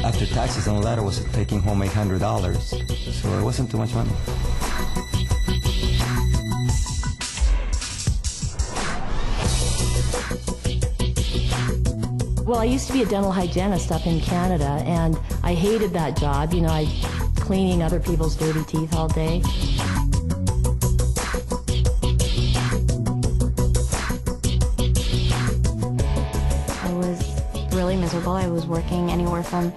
After taxes and letter was taking home $800, so it wasn't too much money. Well, I used to be a dental hygienist up in Canada, and I hated that job. You know, I cleaning other people's dirty teeth all day. I was really miserable. I was working anywhere from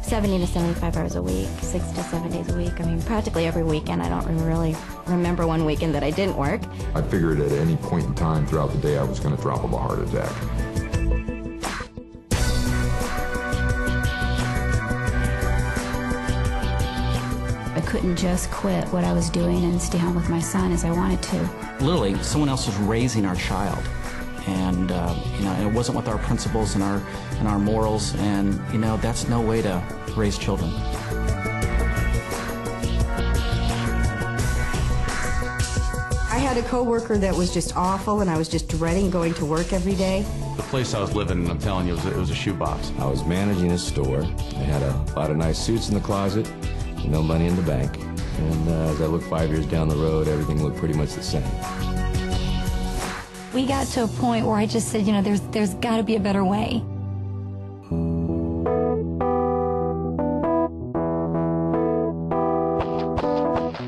70 to 75 hours a week, 6 to 7 days a week. I mean, practically every weekend. I don't really remember one weekend that I didn't work. I figured at any point in time throughout the day I was going to drop of a heart attack. I couldn't just quit what I was doing and stay home with my son as I wanted to. Literally, someone else was raising our child. And, you know, it wasn't with our principles and our morals, and, you know, that's no way to raise children. I had a coworker that was just awful, and I was just dreading going to work every day. The place I was living in, I'm telling you, it was a shoebox. I was managing a store. I had a lot of nice suits in the closet, no money in the bank. And as I looked 5 years down the road, everything looked pretty much the same. We got to a point where I just said, you know, there's got to be a better way.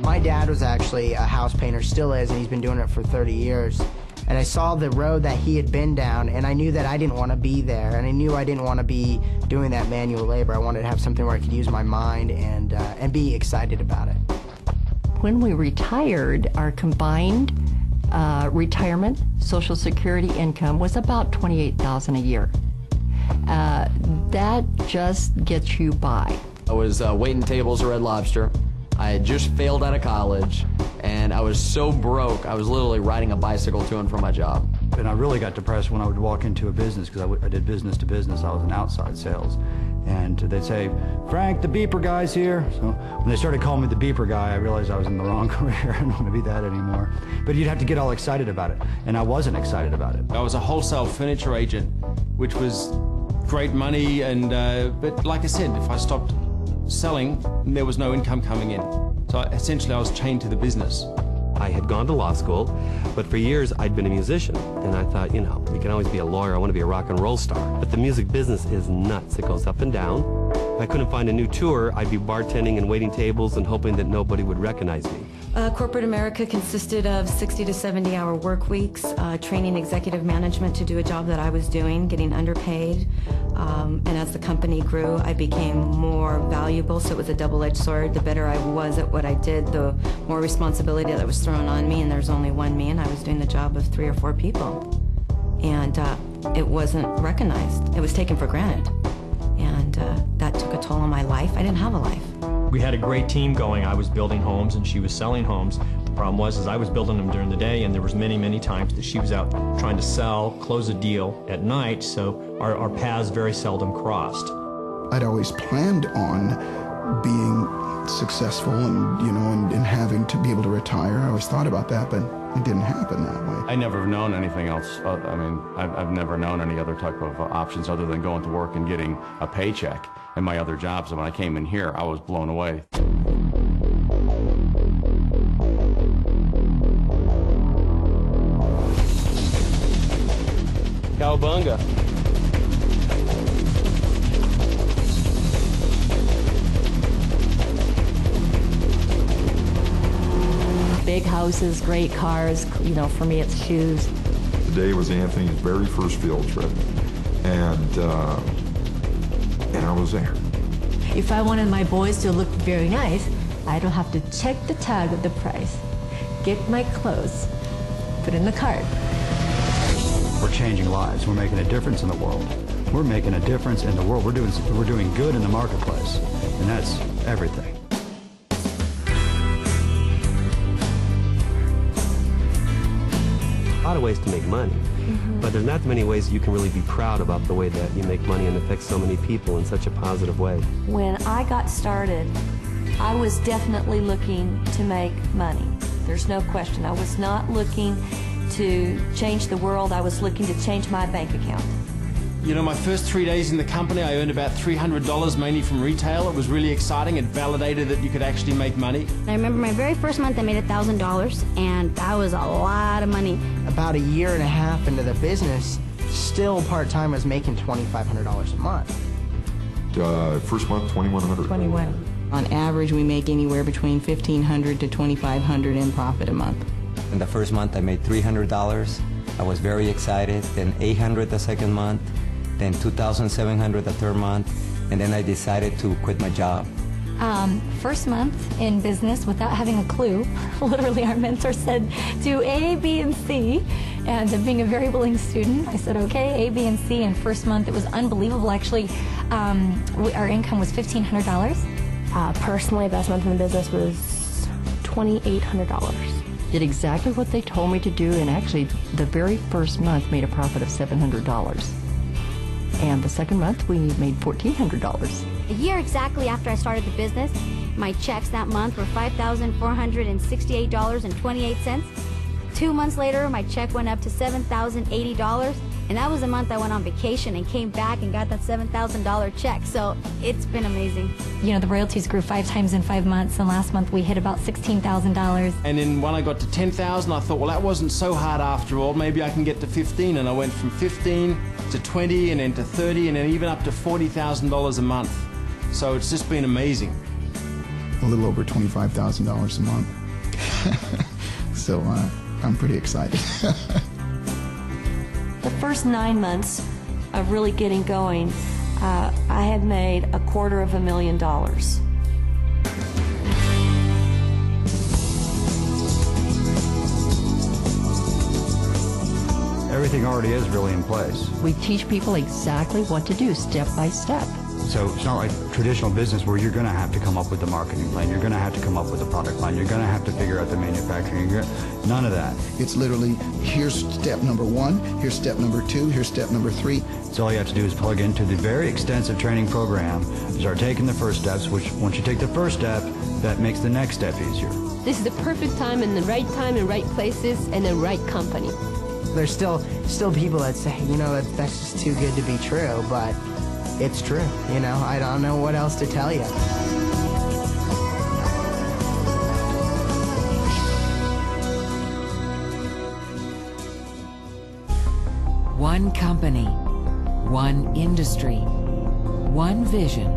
My dad was actually a house painter, still is, and he's been doing it for 30 years. And I saw the road that he had been down, and I knew that I didn't want to be there, and I knew I didn't want to be doing that manual labor. I wanted to have something where I could use my mind and be excited about it. When we retired, our combined retirement Social Security income was about $28,000 a year. That just gets you by. I was waiting tables at Red Lobster. I had just failed out of college, and I was so broke, I was literally riding a bicycle to and from my job. And I really got depressed when I would walk into a business, because I did business to business. I was in outside sales. And they'd say, "Frank, the beeper guy's here." So when they started calling me the beeper guy, I realized I was in the wrong career. I don't want to be that anymore. But you'd have to get all excited about it, and I wasn't excited about it. I was a wholesale furniture agent, which was great money, and but like I said, if I stopped selling, there was no income coming in. So essentially I was chained to the business. I had gone to law school, but for years I'd been a musician, and I thought, you know, you can always be a lawyer, I want to be a rock and roll star. But the music business is nuts, it goes up and down. If I couldn't find a new tour, I'd be bartending and waiting tables and hoping that nobody would recognize me. Corporate America consisted of 60 to 70-hour work weeks, training executive management to do a job that I was doing, getting underpaid. And as the company grew, I became more valuable, so it was a double-edged sword. The better I was at what I did, the more responsibility that was thrown on me, and there's only one me, and I was doing the job of 3 or 4 people. And it wasn't recognized. It was taken for granted. And that took a toll on my life. I didn't have a life. We had a great team going. I was building homes and she was selling homes. The problem was I was building them during the day, and there was many times that she was out trying to sell, close a deal at night, so our paths very seldom crossed. I'd always planned on being successful and, you know, and having to be able to retire. I always thought about that, but it didn't happen that way. I never have known anything else. I mean, I've never known any other type of options other than going to work and getting a paycheck in my other jobs. And when I came in here, I was blown away. Cowabunga. Big houses, great cars. You know, for me, it's shoes. Today was Anthony's very first field trip, and I was there. If I wanted my boys to look very nice, I don't have to check the tag of the price, get my clothes, put in the cart. We're changing lives. We're making a difference in the world. We're making a difference in the world. We're doing good in the marketplace, and that's everything. A lot of ways to make money, but there's not many ways you can really be proud about the way that you make money and affect so many people in such a positive way. When I got started, I was definitely looking to make money. There's no question. I was not looking to change the world. I was looking to change my bank account. You know, my first 3 days in the company, I earned about $300, mainly from retail. It was really exciting. It validated that you could actually make money. I remember my very first month I made $1,000, and that was a lot of money. About a year and a half into the business, still part-time was making $2,500 a month. First month, $2,100. 21. On average, we make anywhere between $1,500 to $2,500 in profit a month. In the first month, I made $300. I was very excited. Then $800 the second month. Then $2,700 the third month. And then I decided to quit my job. First month in business without having a clue. Literally, our mentor said, do A, B, and C. And being a very willing student, I said, okay, A, B, and C. And first month, it was unbelievable. Actually, our income was $1,500. Personally, best month in the business was $2,800. Did exactly what they told me to do, and actually, the very first month made a profit of $700. And the second month, we made $1,400. A year exactly after I started the business, my checks that month were $5,468.28. 2 months later, my check went up to $7,080, and that was the month I went on vacation and came back and got that $7,000 check. So it's been amazing. You know, the royalties grew 5 times in 5 months, and last month we hit about $16,000. And then when I got to 10,000, I thought, well, that wasn't so hard after all. Maybe I can get to 15, and I went from 15 to 20, and then to 30, and then even up to $40,000 a month. So it's just been amazing. A little over $25,000 a month. So I'm pretty excited. The first 9 months of really getting going, I had made $250,000. Everything already is really in place. We teach people exactly what to do, step by step. So it's not like traditional business where you're going to have to come up with the marketing plan, you're going to have to come up with the product line, you're going to have to figure out the manufacturing. None of that. It's literally, here's step number 1, here's step number 2, here's step number 3. So all you have to do is plug into the very extensive training program, start taking the first steps, which once you take the first step, that makes the next step easier. This is the perfect time and the right places and the right company. There's still people that say, you know, that's just too good to be true, but it's true. You know, I don't know what else to tell you. One company, one industry, one vision.